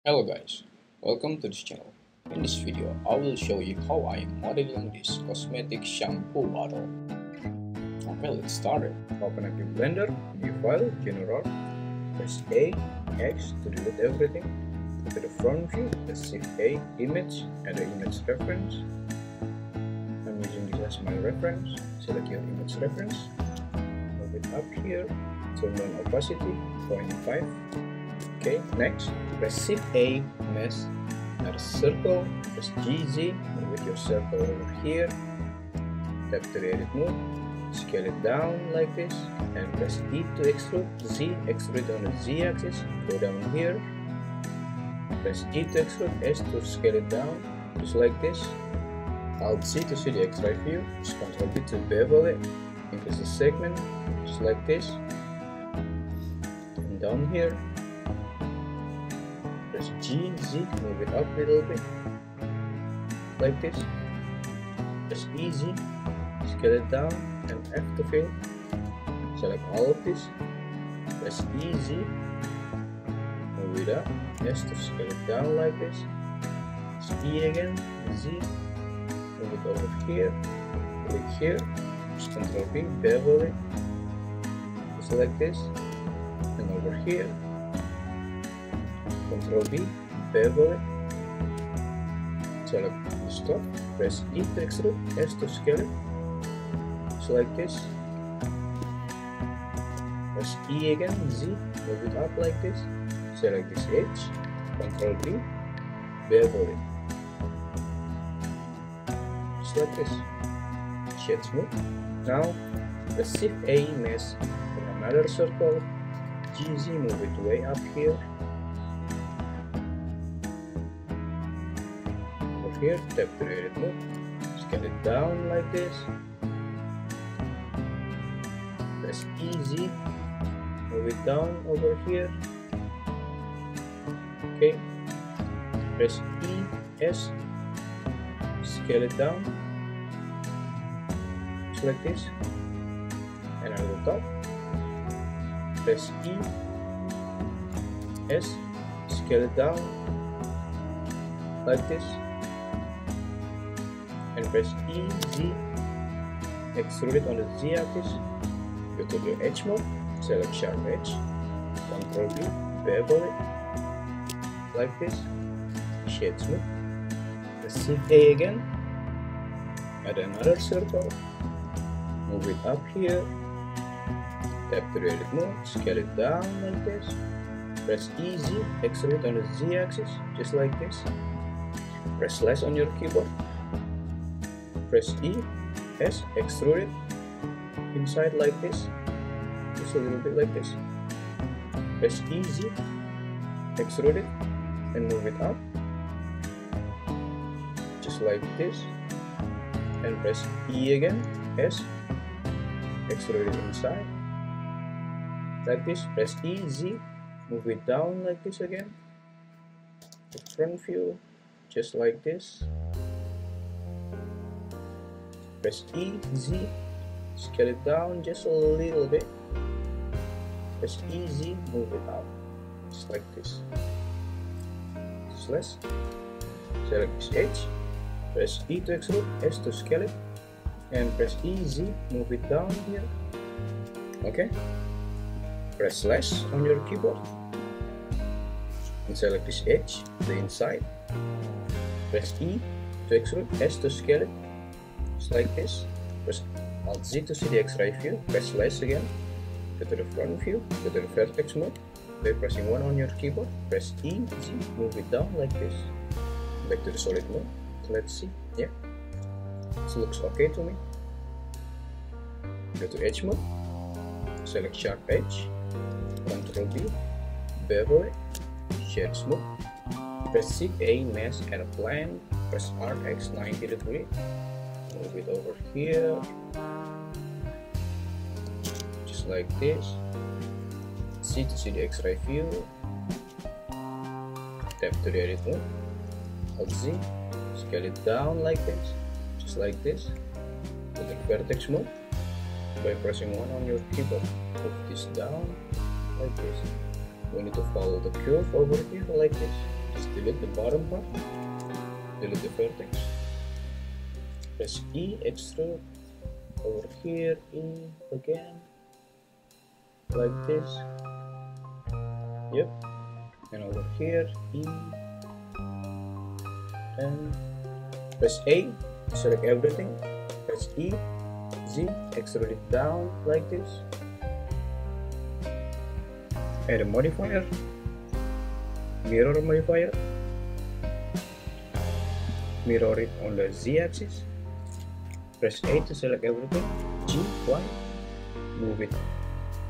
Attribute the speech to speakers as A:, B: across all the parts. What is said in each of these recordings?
A: Hello guys, welcome to this channel. In this video, I will show you how I am modeling this cosmetic shampoo bottle. Okay, let's start it. Open up your blender, new file, general, press A, X to delete everything. Go to the front view, press Shift A, image, and the image reference. I'm using this as my reference. Select your image reference. Move it up here, turn on opacity, 0.5. Okay, next, press Shift A, mesh, add a circle, press GZ, move with your circle over here, tap to edit mode, scale it down like this, and press E to extrude, Z, extrude on the Z axis, go down here, press G to extrude, S to scale it down, just like this, Alt Z to see the X-ray view, just Ctrl B to bevel it, increase the segment, just like this, and down here, press G, Z, move it up a little bit, like this, press E, Z, scale it down, and F to fill, select all of this, press E, Z, move it up, S to scale it down like this, press E again, Z, move it over here, click here, just Ctrl B, bevel it, just like this, and over here, Ctrl B, bevel it, select this top, press E to extrude, S to scale it, just like this, press E again, Z, move it up like this, select this edge, Ctrl B, bevel it, just like this, shade smooth. Now, press Shift A, mesh, in another circle, GZ, move it way up here, here, tap to edit mode, scale it down like this, press EZ, move it down over here, okay, press ES, scale it down, just like this, and on the top, press ES, scale it down, like this, and press E, Z, extrude it on the Z axis, go to your edge mode, select sharp edge, Ctrl B, bevel it, like this, shade smooth, press Shift A again, add another circle, move it up here, tap to the edit mode, scale it down like this, press E, Z, extrude on the Z axis, just like this, press slash on your keyboard, press E, S, extrude it inside like this, just a little bit like this, press E, Z, extrude it, and move it up, just like this, and press E again, S, extrude it inside, like this, press E, Z, move it down like this again, the front view, just like this, press E, Z, scale it down just a little bit, press E, Z, move it up, just like this, slash, select this edge, press E to extrude, S to scale it, and press E, Z, move it down here, okay, press slash on your keyboard, and select this edge, the inside, press E to extrude, S to scale it, just like this, press Alt Z to see the X-ray view, press slash again, go to the front view, go to the vertex mode, by pressing 1 on your keyboard, press E, Z, move it down like this, back to the solid mode, let's see, yeah, this looks okay to me, go to edge mode, select sharp edge, Ctrl B, bevel it, shade smooth, press Shift A, mesh, add a plane, press RX 90 degree, move it over here, just like this, C to see the X-ray view, tap to the edit mode, Alt Z, scale it down like this, just like this, go to vertex mode, by pressing 1 on your keyboard, move this down like this, we need to follow the curve over here like this, delete the bottom part, delete the vertex, press E, extrude, over here, E again, like this, yep, and over here, E, and press A, select everything, press E, Z, extrude it down like this, add a modifier, mirror modifier, mirror it on the Z axis, press A to select everything, G, Y, move it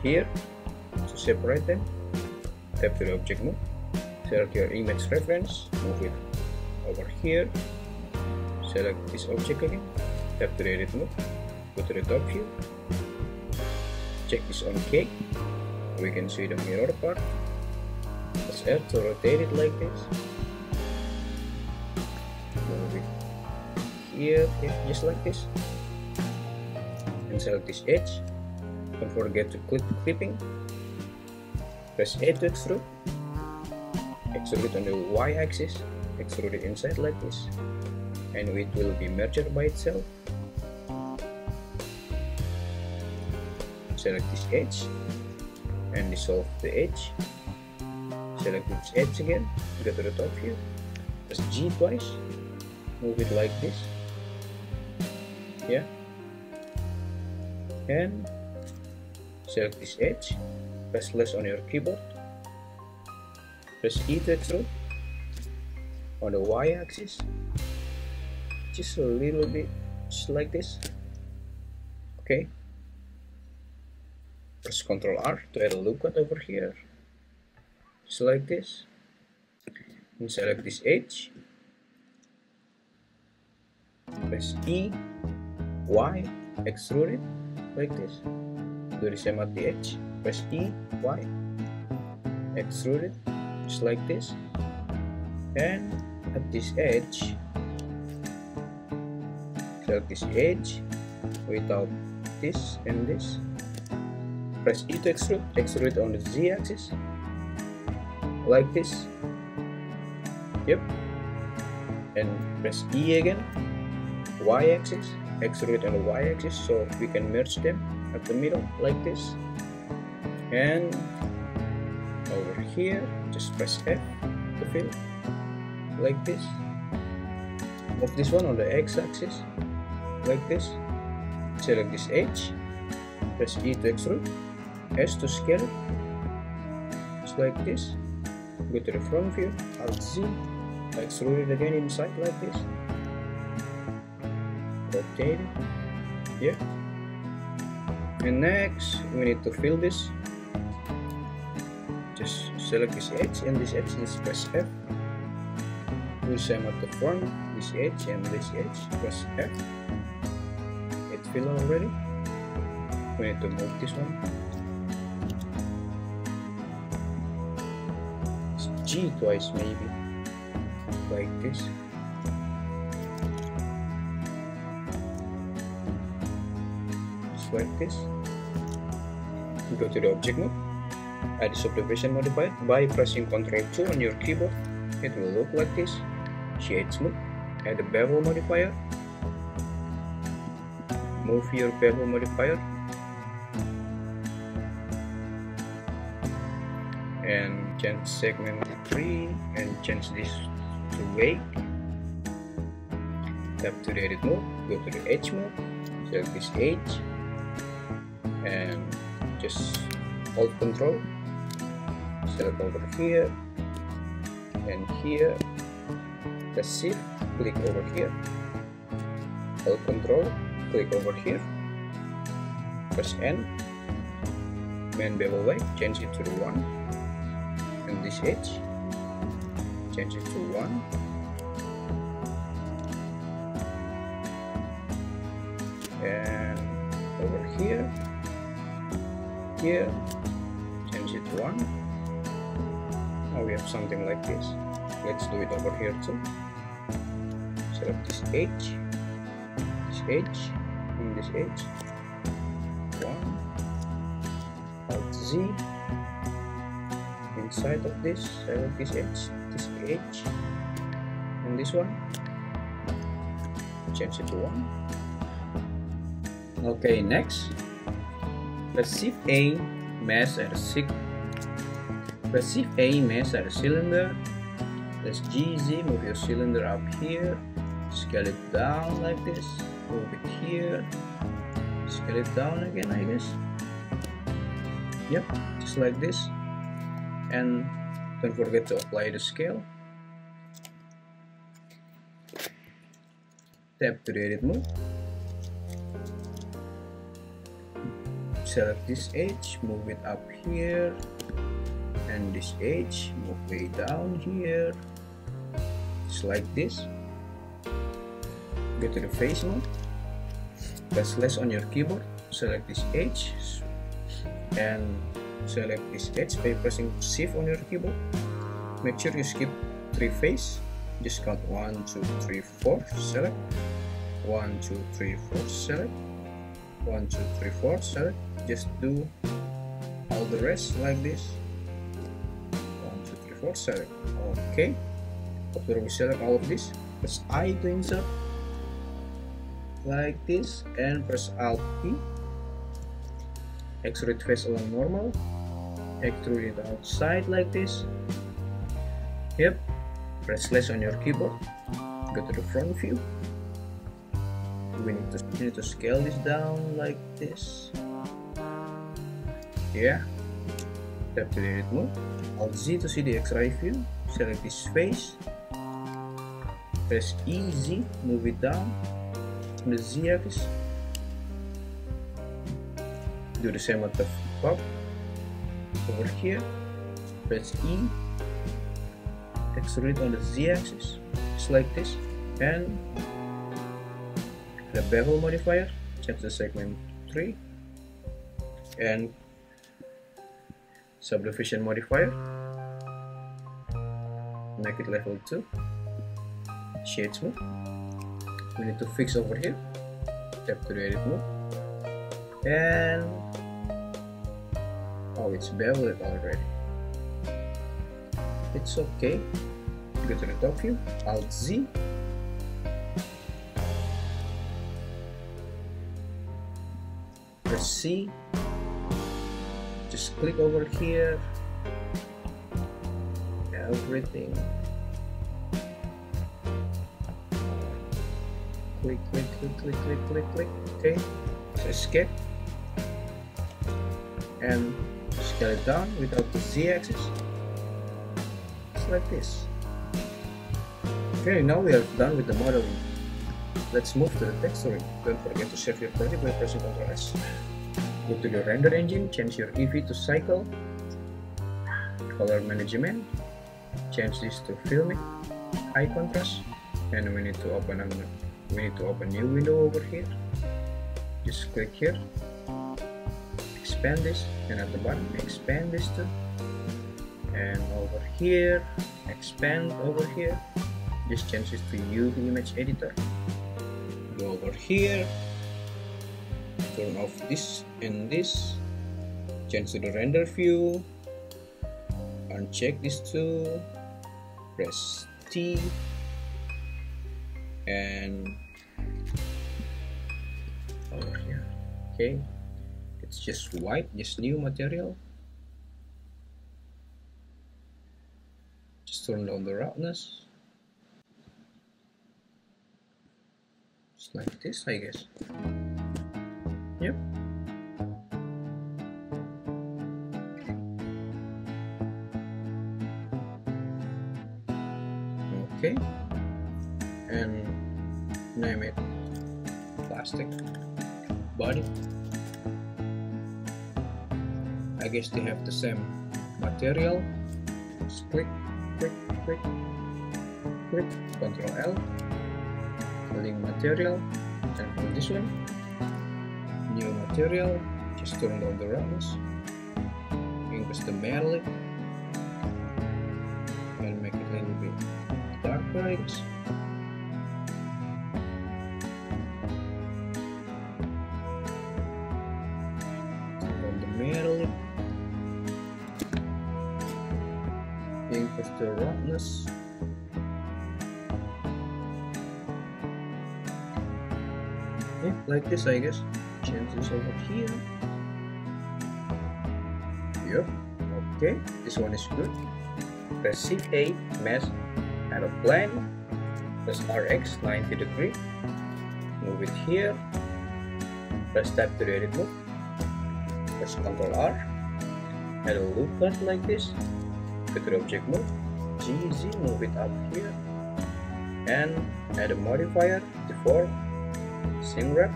A: here to separate them, tap to the object move, select your image reference, move it over here, select this object again, tap to the edit move, go to the top view, check this on K, we can see the mirror part, press R to rotate it like this, move it here, just like this, and select this edge, don't forget to click clipping, press A to extrude, extrude it on the Y axis, extrude it inside like this, and it will be merged by itself. Select this edge and dissolve the edge, select this edge again, go to the top view, press G twice, move it like this, yeah, and select this edge, press less on your keyboard, press E to extrude on the Y axis, just a little bit, just like this, okay. Press Ctrl R to add a loop cut over here, just like this, and select this edge, press E, Y, extrude it like this, do the same at the edge, press E, Y, extrude it just like this, and at this edge, select this edge without this and this, press E to extrude, extrude it on the Z axis, like this, yep, and press E again, Y axis, extrude it on the Y axis so we can merge them at the middle like this, and over here just press F to fill like this, move this one on the X axis like this, select this edge, press E to extrude, S to scale it, just like this, go to the front view, Alt Z, extrude it again inside like this, rotate it, yeah, and next we need to fill this, just select this edge and this edge, just press F, do the same at the front, this edge and this edge, press F, it filled already, we need to move this one, G twice maybe, like this, just like this, go to the object mode, add the subdivision modifier by pressing Ctrl 2 on your keyboard, it will look like this, shade smooth, add the bevel modifier, move your bevel modifier, and change segment 3 and change this to wake, tap to the edit mode, go to the edge mode, select this edge and just hold Control, select over here and here, press Shift, click over here, hold Control, click over here, press N, main bevel weight, change it to the 1, and this edge, change it to 1, and over here, change it to 1, now we have something like this, let's do it over here too, select this edge, and this edge, 1, Alt Z, inside of this, select this edge on this one, change it to 1. Okay, next let's shift A, mesh at a cylinder. Let's GZ, move your cylinder up here, scale it down like this, move it here, scale it down again, I guess. Yep, just like this. And don't forget to apply the scale. Tap to the edit mode. Select this edge, move it up here, and this edge move way down here, just like this. Go to the face mode, press less on your keyboard, select this edge and select this edge by pressing shift on your keyboard. Make sure you skip 3 face, just count 1, 2, 3, 4, select 1, 2, 3, 4, select 1, 2, 3, 4, select. Just do all the rest like this. 1, 2, 3, 4, select. Okay, after we select all of this, press I to insert like this and press Alt P. Extrude face along normal, extrude it outside like this. Yep, press less on your keyboard, go to the front view. We need to scale this down like this. Yeah, tap to the edit mode, Alt Z to see the X-ray view, select this face, press EZ, move it down on the Z axis. Do the same at the top. Over here, press E, extrude on the Z axis, just like this. And the bevel modifier, change the segment 3, and subdivision modifier, make it level 2, shade smooth. We need to fix over here, tap to the edit mode, and oh, it's beveled already. It's okay. Go to the top view, Alt Z, press C, just click over here, everything, click, okay, so escape and scale it down without the Z axis, just like this. Okay, now we are done with the modeling. Let's move to the texturing. Don't forget to save your project by pressing Ctrl S. Go to the render engine, change your EV to cycle, color management, change this to filmic, high contrast, and we need to open a new window over here. Just click here, expand this, and at the bottom expand this too, and over here expand over here. Just change this to UV image editor. Go over here, turn off this and this, change to the render view, uncheck this too, press T, and over here. Okay, it's just white, just new material. Just turn down the roughness, just like this, I guess. Yep. Okay, and name it plastic body. I guess they have the same material. Just click, Ctrl L, link material, and from this one, new material, just turn down the roughness, increase the metallic, and make it a little bit darker, I guess. Turn down the metallic, increase the roughness, Okay, like this I guess. Change this over here. Yep. Okay, this one is good. Press C8, mask, add a blend. Press RX 90 degree. Move it here. Press tab to the edit mode. Press Ctrl R. Add a loop cut like this. Go to the object mode. GZ, move it up here. And add a modifier, default, sing wrap.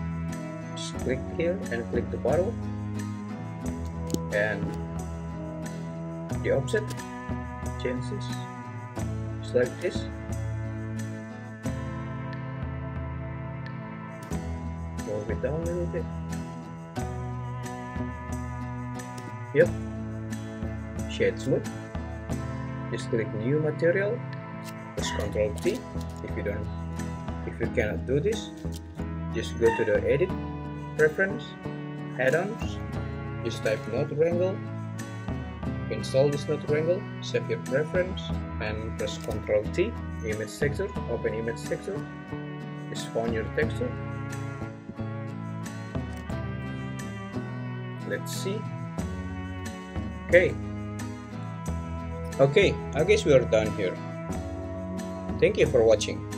A: Just click here and click the bottle. And the offset. Change this. Just like this. Move it down a little bit. Yep. Shade smooth. Just click new material. Press Ctrl T. If you cannot do this, just go to the edit, preference, add-ons. Just type node wrangle. Install this node wrangle. Save your preference and press Ctrl T. Image texture. Open image texture. Just find your texture. Let's see. Okay, I guess we are done here. Thank you for watching.